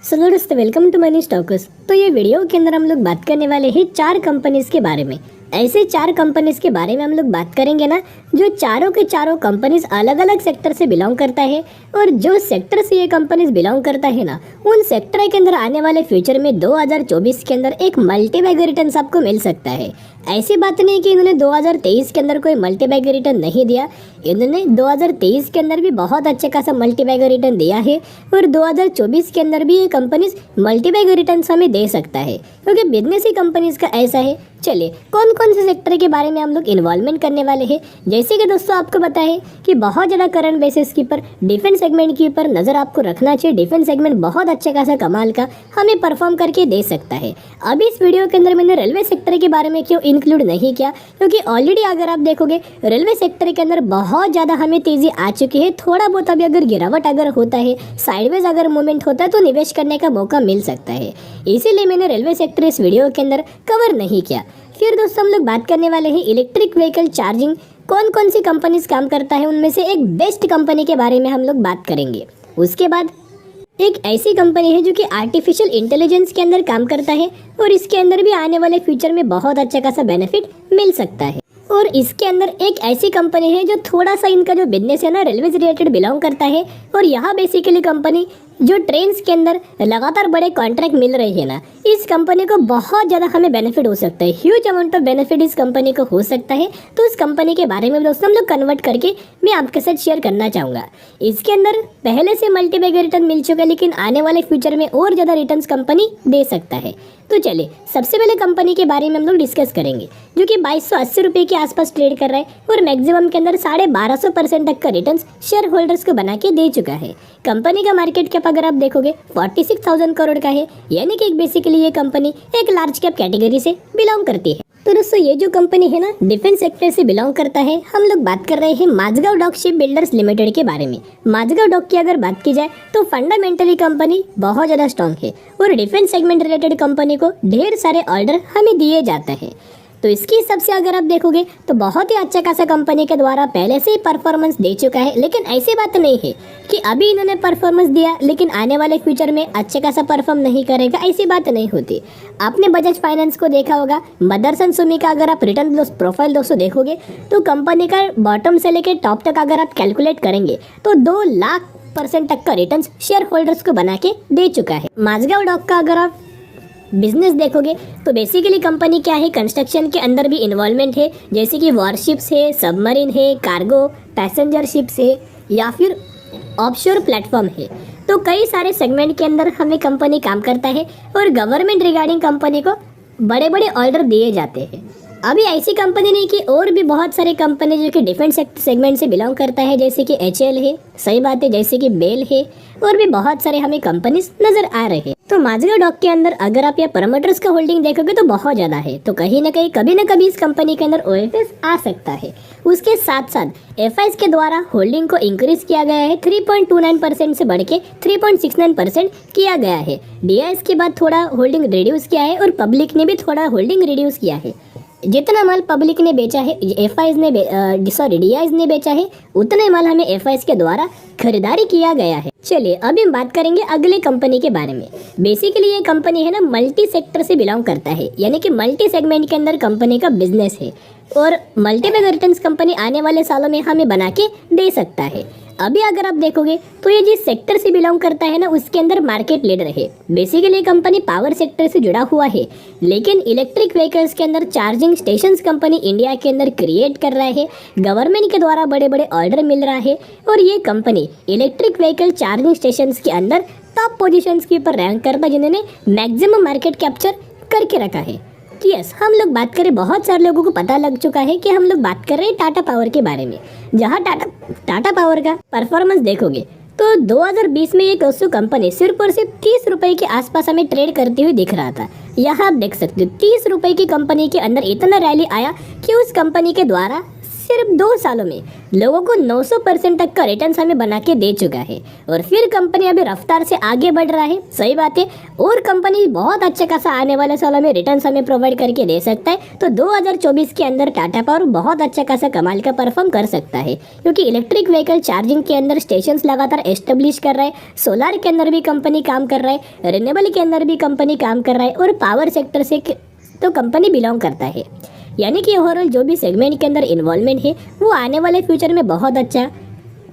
Hello दोस्तों, welcome to money stalkers. तो ये वीडियो के अंदर हम लोग बात करने वाले हैं 4 कंपनीज के बारे में। ऐसे 4 कंपनीज के बारे में हम लोग बात करेंगे ना, जो चारों के चारों कंपनीज अलग अलग सेक्टर से बिलोंग करता है। और जो सेक्टर से ये कंपनीज बिलोंग करता है ना, उन सेक्टर के अंदर आने वाले फ्यूचर में 2024 के अंदर एक मल्टीबैग रिटर्न आपको मिल सकता है। ऐसी बात नहीं कि इन्होंने 2023 के अंदर कोई मल्टीबैग रिटर्न नहीं दिया, इन्होंने 2023 के अंदर भी बहुत अच्छे खासा मल्टीबैग रिटर्न दिया है। और 2024 के अंदर भी ये कंपनीज मल्टीबैग रिटर्न हमें दे सकता है, क्योंकि बिजनेस ही कंपनीज का ऐसा है। चलिए, कौन कौन से सेक्टर के बारे में हम लोग इन्वॉल्वमेंट करने वाले हैं। जैसे कि दोस्तों आपको पता है कि बहुत ज़्यादा करंट बेसिस के ऊपर डिफेंस सेगमेंट के ऊपर नज़र आपको रखना चाहिए। डिफेंस सेगमेंट बहुत अच्छे खासा कमाल का हमें परफॉर्म करके दे सकता है। अभी इस वीडियो के अंदर मैंने रेलवे सेक्टर के बारे में क्यों इंक्लूड नहीं किया, क्योंकि ऑलरेडी अगर आप देखोगे रेलवे सेक्टर के अंदर बहुत ज़्यादा हमें तेज़ी आ चुकी है। थोड़ा बहुत अभी अगर गिरावट अगर होता है, साइडवेज अगर मूवमेंट होता है, तो निवेश करने का मौका मिल सकता है। इसीलिए मैंने रेलवे सेक्टर इस वीडियो के अंदर कवर नहीं किया। फिर दोस्तों हम लोग बात करने वाले हैं इलेक्ट्रिक व्हीकल चार्जिंग, कौन कौन सी कंपनीज काम करता है, उनमें से एक बेस्ट कंपनी के बारे में हम लोग बात करेंगे। उसके बाद एक ऐसी कंपनी है जो कि आर्टिफिशियल इंटेलिजेंस के अंदर काम करता है, और इसके अंदर भी आने वाले फ्यूचर में बहुत अच्छा खासा बेनिफिट मिल सकता है। और इसके अंदर एक ऐसी कंपनी है जो थोड़ा सा इनका जो बिजनेस है ना, रेलवे से रिलेटेड बिलोंग करता है। और यहाँ बेसिकली कंपनी जो ट्रेन्स के अंदर लगातार बड़े कॉन्ट्रैक्ट मिल रहे हैं ना, इस कंपनी को बहुत ज़्यादा हमें बेनिफिट हो सकता है। ह्यूज अमाउंट ऑफ बेनिफिट इस कंपनी को हो सकता है। तो इस कंपनी के बारे में दोस्तों हम लोग कन्वर्ट करके मैं आपके साथ शेयर करना चाहूँगा। इसके अंदर पहले से मल्टीबैग रिटर्न मिल चुका है, लेकिन आने वाले फ्यूचर में और ज़्यादा रिटर्न्स कंपनी दे सकता है। तो चलिए, सबसे पहले कंपनी के बारे में हम लोग डिस्कस करेंगे, जो कि 2280 रुपये के आसपास ट्रेड कर रहा है और मैक्सिमम के अंदर 1250% तक का रिटर्न्स शेयर होल्डर्स को बना के दे चुका है। कंपनी का मार्केट कैप अगर आप देखोगे 46,000 करोड़ का है, यानी कि बेसिकली ये कंपनी एक लार्ज कैप कैटेगरी से बिलोंग करती है। तो दोस्तों ये जो कंपनी है ना, डिफेंस सेक्टर से बिलोंग करता है। हम लोग बात कर रहे हैं Mazagon Dock Ship Builders Limited के बारे में। माझगांव डॉक की अगर बात की जाए तो फंडामेंटली कंपनी बहुत ज़्यादा स्ट्रॉन्ग है, और डिफेंस सेगमेंट रिलेटेड कंपनी को ढेर सारे ऑर्डर हमें दिए जाते हैं। तो इसके हिसाब से अगर आप देखोगे तो बहुत ही अच्छा खासा कंपनी के द्वारा पहले से ही परफॉर्मेंस दे चुका है। लेकिन ऐसी बात नहीं है कि अभी इन्होंने परफॉर्मेंस दिया लेकिन आने वाले फ्यूचर में अच्छे खासा परफॉर्म नहीं करेगा, ऐसी बात नहीं होती। आपने बजाज फाइनेंस को देखा होगा, मदरसन सुमी का अगर आप रिटर्न प्रोफाइल दोस्तों देखोगे तो कंपनी का बॉटम से लेकर टॉप तक अगर आप कैलकुलेट करेंगे तो 2 लाख% तक का रिटर्न शेयर होल्डर्स को बना के दे चुका है। माझगांव डॉक का अगर आप बिजनेस देखोगे तो बेसिकली कंपनी क्या है, कंस्ट्रक्शन के अंदर भी इन्वॉल्वमेंट है, जैसे कि वॉरशिप्स है, सबमरीन है, कार्गो पैसेंजर शिप्स है, या फिर ऑफशोर प्लेटफॉर्म है। तो कई सारे सेगमेंट के अंदर हमें कंपनी काम करता है, और गवर्नमेंट रिगार्डिंग कंपनी को बड़े बड़े ऑर्डर दिए जाते हैं। अभी ऐसी कंपनी नहीं कि और भी बहुत सारे कंपनी जो कि डिफेंस सेगमेंट से बिलोंग करता है, जैसे कि HAL है, सही बात है, जैसे कि बेल है, और भी बहुत सारे हमें कंपनीज नजर आ रहे हैं। तो माझगांव डॉक के अंदर अगर आप यहाँ प्रमोटर्स का होल्डिंग देखोगे तो बहुत ज़्यादा है। तो कहीं ना कहीं कभी ना कभी इस कंपनी के अंदर OFS आ सकता है। उसके साथ साथ FIs के द्वारा होल्डिंग को इंक्रीज किया गया है, 3.29% से बढ़ के 3.69% किया गया है। DIs के बाद थोड़ा होल्डिंग रिड्यूस किया है, और पब्लिक ने भी थोड़ा होल्डिंग रिड्यूस किया है। जितना माल पब्लिक ने बेचा है, DIs ने बेचा है, उतना माल हमें FIs के द्वारा खरीदारी किया गया है। चलिए अब हम बात करेंगे अगले कंपनी के बारे में। बेसिकली ये कंपनी है ना, मल्टी सेक्टर से बिलोंग करता है, यानी कि मल्टी सेगमेंट के अंदर कंपनी का बिजनेस है, और मल्टीबैग रिटर्न्स कंपनी आने वाले सालों में हमें बना के दे सकता है। अभी अगर आप देखोगे तो ये जिस सेक्टर से बिलोंग करता है ना, उसके अंदर मार्केट लीडर है। बेसिकली ये कंपनी पावर सेक्टर से जुड़ा हुआ है, लेकिन इलेक्ट्रिक व्हीकल्स के अंदर चार्जिंग स्टेशंस कंपनी इंडिया के अंदर क्रिएट कर रहा है। गवर्नमेंट के द्वारा बड़े बड़े ऑर्डर मिल रहा है, और ये company electric vehicle charging stations के अंदर टॉप पोजीशंस के ऊपर रैंक करता है, जिन्होंने मैक्सिमम मार्केट कैप्चर करके रखा है। यस, हम लोग बात करें, बहुत सारे लोगों को पता लग चुका है कि हम लोग बात कर रहे हैं टाटा पावर के बारे में। जहां टाटा पावर का परफॉर्मेंस देखोगे तो 2020 में एक दोस्तों कंपनी सिर्फ और सिर्फ 30 रुपए के आसपास हमें ट्रेड करती हुई दिख रहा था। यहाँ आप देख सकते हो 30 रुपए की कंपनी के अंदर इतना रैली आया कि उस कंपनी के द्वारा सिर्फ 2 सालों में लोगों को 900% तक का रिटर्न हमें बना के दे चुका है। और फिर कंपनी अभी रफ्तार से आगे बढ़ रहा है, सही बात है। और कंपनी बहुत अच्छा खासा आने वाले सालों में रिटर्न हमें प्रोवाइड करके दे सकता है। तो 2024 के अंदर टाटा पावर बहुत अच्छा खासा कमाल का परफॉर्म कर सकता है, क्योंकि इलेक्ट्रिक व्हीकल चार्जिंग के अंदर स्टेशन लगातार एस्टेब्लिश कर रहा है, सोलार के अंदर भी कंपनी काम कर रहा है, रिन्यूएबल के अंदर भी कंपनी काम कर रहा है, और पावर सेक्टर से तो कंपनी बिलोंग करता है। यानी कि ओवरऑल जो भी सेगमेंट के अंदर इन्वॉल्वमेंट है वो आने वाले फ्यूचर में बहुत अच्छा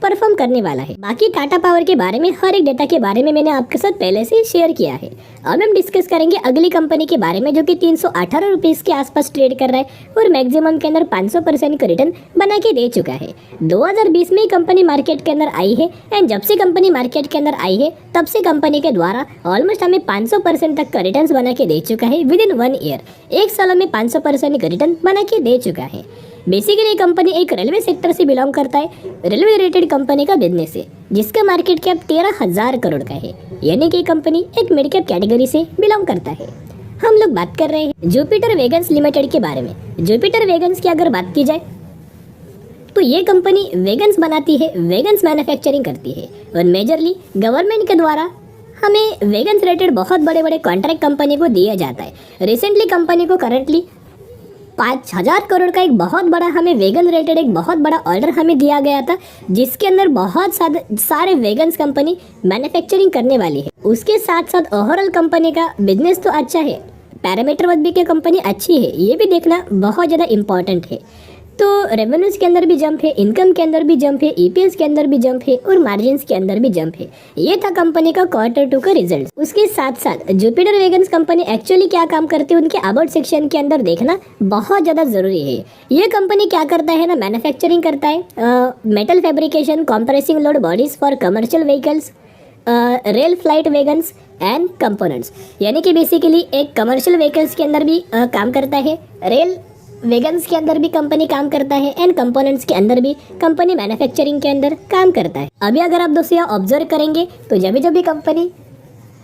परफॉर्म करने वाला है। बाकी टाटा पावर के बारे में हर एक डेटा के बारे में मैंने आपके साथ पहले से शेयर किया है। अब हम डिस्कस करेंगे अगली कंपनी के बारे में, जो कि 318 रुपीज़ के आसपास ट्रेड कर रहा है और मैक्सिमम के अंदर 500% का रिटर्न बना के दे चुका है। 2020 में ही कंपनी मार्केट के अंदर आई है, एंड जब से कंपनी मार्केट के अंदर आई है तब से कंपनी के द्वारा ऑलमोस्ट हमें 500% तक का रिटर्न बना के दे चुका है विद इन 1 ईयर। 1 साल में 500% का रिटर्न बना के दे चुका है। बेसिकली कंपनी एक रेलवे सेक्टर से बिलोंग करता है, रेलवे रिलेटेड कंपनी का बिजनेस है, जिसका मार्केट कैप 13,000 करोड़ का है। यानी कि कंपनी एक मिड कैप कैटेगरी से बिलोंग करता है। हम लोग बात कर रहे हैं जुपिटर वेगन्स लिमिटेड के बारे में। जुपिटर वेगन्स की अगर बात की जाए तो ये कंपनी वेगन्स बनाती है, वेगन्स मैन्युफैक्चरिंग करती है, और मेजरली गवर्नमेंट के द्वारा हमें वेगन्स रिलेटेड बहुत बड़े बड़े कॉन्ट्रैक्ट कंपनी को दिया जाता है। रिसेंटली कंपनी को करंटली 5,000 करोड़ का एक बहुत बड़ा हमें वेगन रिलेटेड एक बहुत बड़ा ऑर्डर हमें दिया गया था, जिसके अंदर बहुत सारे वेगन्स कंपनी मैन्युफैक्चरिंग करने वाली है। उसके साथ साथ ओवरऑल कंपनी का बिजनेस तो अच्छा है, पैरामीटर भी की कंपनी अच्छी है, ये भी देखना बहुत ज़्यादा इंपॉर्टेंट है। तो रेवेन्यूज के अंदर भी जंप है, इनकम के अंदर भी जंप है, ईपीएस के अंदर भी जंप है, और मार्जिन्स के अंदर भी जंप है। ये था कंपनी का Q2 का रिजल्ट। उसके साथ साथ जुपिटर वेगन्स कंपनी एक्चुअली क्या काम करती है उनके अबाउट सेक्शन के अंदर देखना बहुत ज़्यादा ज़रूरी है। ये कंपनी क्या करता है ना, मैन्युफैक्चरिंग करता है, metal fabrication, compressing load bodies for commercial vehicles, rail flight vegans and components. यानी कि बेसिकली एक कमर्शियल व्हीकल्स के अंदर भी काम करता है, रेल वेगन्स के अंदर भी कंपनी काम करता है, एंड कंपोनेंट्स के अंदर भी कंपनी मैन्युफैक्चरिंग के अंदर काम करता है। अभी अगर आप दोस्तों यहाँ ऑब्जर्व करेंगे तो जब भी कंपनी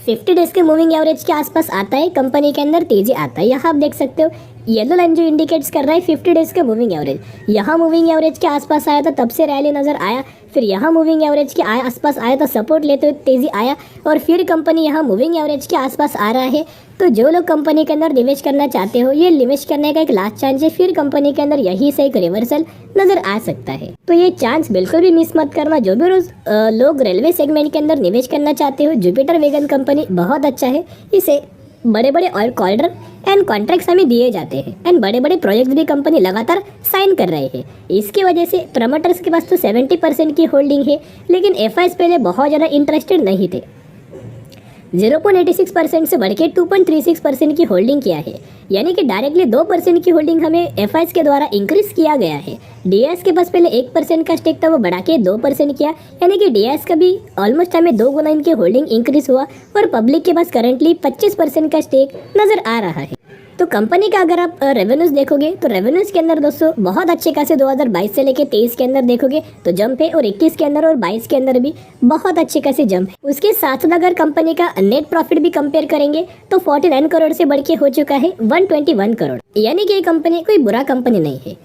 50 डेज के मूविंग एवरेज के आसपास आता है, कंपनी के अंदर तेजी आता है। यहाँ आप देख सकते हो येलो लाइन जो इंडिकेट्स कर रहा है 50 डेज का मूविंग एवरेज। यहाँ मूविंग एवरेज के आसपास आया था, तब से रैली नजर आया, फिर यहाँ मूविंग एवरेज के आसपास आया तो सपोर्ट लेते हुए तेजी आया, और फिर कंपनी यहाँ मूविंग एवरेज के आसपास आ रहा है। तो जो लोग कंपनी के अंदर निवेश करना चाहते हो, ये निवेश करने का एक लास्ट चांस है, फिर कंपनी के अंदर यही से एक रिवर्सल नजर आ सकता है। तो ये चांस बिल्कुल भी मिस मत करना। जो भी रोज लोग रेलवे सेगमेंट के अंदर निवेश करना चाहते हो, जुपिटर वेगन कंपनी बहुत अच्छा है। इसे बड़े बड़े ऑर्डर एंड कॉन्ट्रैक्ट्स हमें दिए जाते हैं, एंड बड़े बड़े प्रोजेक्ट्स भी कंपनी लगातार साइन कर रहे हैं। इसकी वजह से प्रमोटर्स के पास तो 70% की होल्डिंग है, लेकिन एफआईएस पहले बहुत ज़्यादा इंटरेस्टेड नहीं थे। 0.86% से बढ़ के 2.36% की होल्डिंग किया है, यानी कि डायरेक्टली 2% की होल्डिंग हमें एफआईएस के द्वारा इंक्रीज किया गया है। डीएस के पास पहले 1% का स्टेक था, वो बढ़ा के 2% किया, यानी कि डीएस का भी ऑलमोस्ट हमें 2 गुना इनकी होल्डिंग इंक्रीज हुआ, और पब्लिक के पास करंटली 25% का स्टेक नजर आ रहा है। तो कंपनी का अगर आप रेवेन्यूज देखोगे तो रेवेन्यूज के अंदर दोस्तों बहुत अच्छे खासे 2022 से लेके 23 के अंदर देखोगे तो जंप है, और 21 के अंदर और 22 के अंदर भी बहुत अच्छे खासे जंप है। उसके साथ साथ अगर कंपनी का नेट प्रॉफिट भी कंपेयर करेंगे तो 49 करोड़ से बढ़ के हो चुका है 121 करोड़, यानी कि ये कंपनी कोई बुरा कंपनी नहीं है।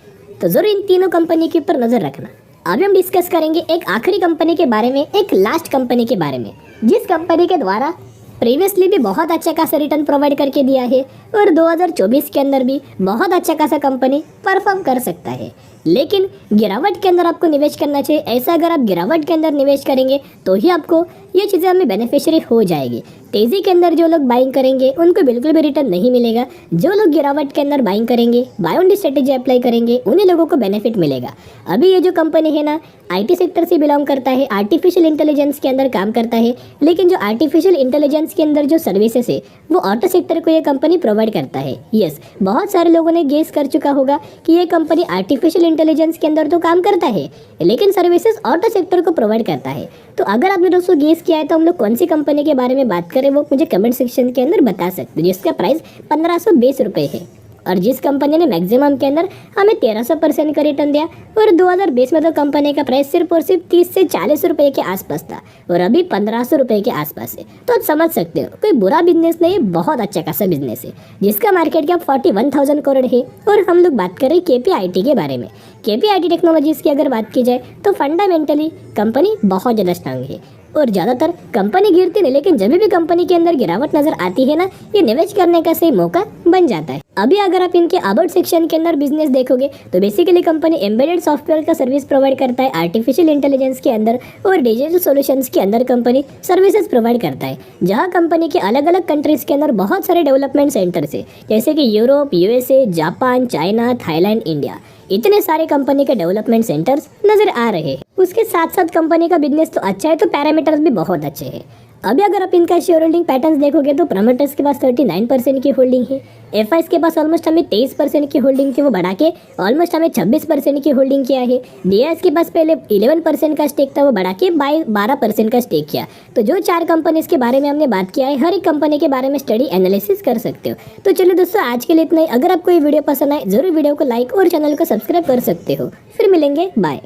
तो जरूर इन तीनों कंपनी के ऊपर नजर रखना। अभी हम डिस्कस करेंगे एक आखिरी कंपनी के बारे में, एक लास्ट कंपनी के बारे में, जिस कंपनी के द्वारा प्रीवियसली भी बहुत अच्छा खासा रिटर्न प्रोवाइड करके दिया है, और 2024 के अंदर भी बहुत अच्छा खासा कंपनी परफॉर्म कर सकता है। लेकिन गिरावट के अंदर आपको निवेश करना चाहिए। ऐसा अगर आप गिरावट के अंदर निवेश करेंगे तो ही आपको ये चीज़ें हमें बेनिफिशियरी हो जाएगी। तेज़ी के अंदर जो लोग बाइंग करेंगे उनको बिल्कुल भी रिटर्न नहीं मिलेगा। जो लोग गिरावट के अंदर बाइंग करेंगे, buy on dip strategy apply करेंगे, उन्हीं लोगों को बेनिफिट मिलेगा। अभी ये जो कंपनी है ना, आईटी सेक्टर से बिलोंग करता है, आर्टिफिशियल इंटेलिजेंस के अंदर काम करता है, लेकिन जो आर्टिफिशियल इंटेलिजेंस के अंदर जो सर्विसेज है वो ऑटो सेक्टर को ये कंपनी प्रोवाइड करता है। यस, बहुत सारे लोगों ने गेस कर चुका होगा कि ये कंपनी आर्टिफिशियल इंटेलिजेंस के अंदर तो काम करता है, लेकिन सर्विसेज ऑटो सेक्टर को प्रोवाइड करता है। तो अगर आपने दोस्तों गेस किया है तो हम लोग कौन सी कंपनी के बारे में बात करें वो मुझे कमेंट सेक्शन के अंदर बता सकते हैं, जिसका प्राइस 1520 रुपये है। और जिस कंपनी ने मैक्सिमम के अंदर हमें 1300% का रिटर्न दिया, और 2020 में तो कंपनी का प्राइस सिर्फ और सिर्फ 30 से 40 रुपए के आसपास था और अभी 1500 रुपए के आसपास है। तो आप समझ सकते हो कोई बुरा बिजनेस नहीं, बहुत अच्छा खासा बिजनेस है जिसका मार्केट कैप 41,000 करोड़ है। और हम लोग बात करें KPIT के बारे में। KPIT टेक्नोलॉजीज की अगर बात की जाए तो फंडामेंटली कंपनी बहुत ज़्यादा स्ट्रांग है और ज़्यादातर कंपनी गिरती नहीं, लेकिन जब भी कंपनी के अंदर गिरावट नजर आती है ना, ये निवेश करने का सही मौका बन जाता है। अभी अगर आप इनके अबाउट सेक्शन के अंदर बिजनेस देखोगे तो बेसिकली कंपनी एम्बेडेड सॉफ्टवेयर का सर्विस प्रोवाइड करता है, आर्टिफिशियल इंटेलिजेंस के अंदर और डिजिटल सॉल्यूशंस के अंदर कंपनी सर्विसेज प्रोवाइड करता है, जहां कंपनी के अलग अलग कंट्रीज के अंदर बहुत सारे डेवलपमेंट सेंटर्स है, जैसे कि Europe, USA, Japan, China, Thailand, India, इतने सारे कंपनी के डेवलपमेंट सेंटर्स नजर आ रहे हैं। उसके साथ साथ कंपनी का बिजनेस तो अच्छा है, तो पैरामीटर्स भी बहुत अच्छे हैं। अभी अगर आप इनका शेयर होल्डिंग पैटर्न्स देखोगे तो प्रमोटर्स के पास 39% की होल्डिंग है, FIs के पास ऑलमोस्ट हमें 23% की होल्डिंग थी, वो बढ़ा के ऑलमोस्ट हमें 26% की होल्डिंग किया है। DIs के पास पहले 11% का स्टेक था, वो बढ़ा के 12% का स्टेक किया। तो जो 4 कंपनीज के बारे में हमने बात किया है, हर एक कंपनी के बारे में स्टडी एनालिसिस कर सकते हो। तो चलिए दोस्तों, आज के लिए इतना ही। अगर आपको ये वीडियो पसंद आए जरूर वीडियो को लाइक और चैनल को सब्सक्राइब कर सकते हो। फिर मिलेंगे, बाय।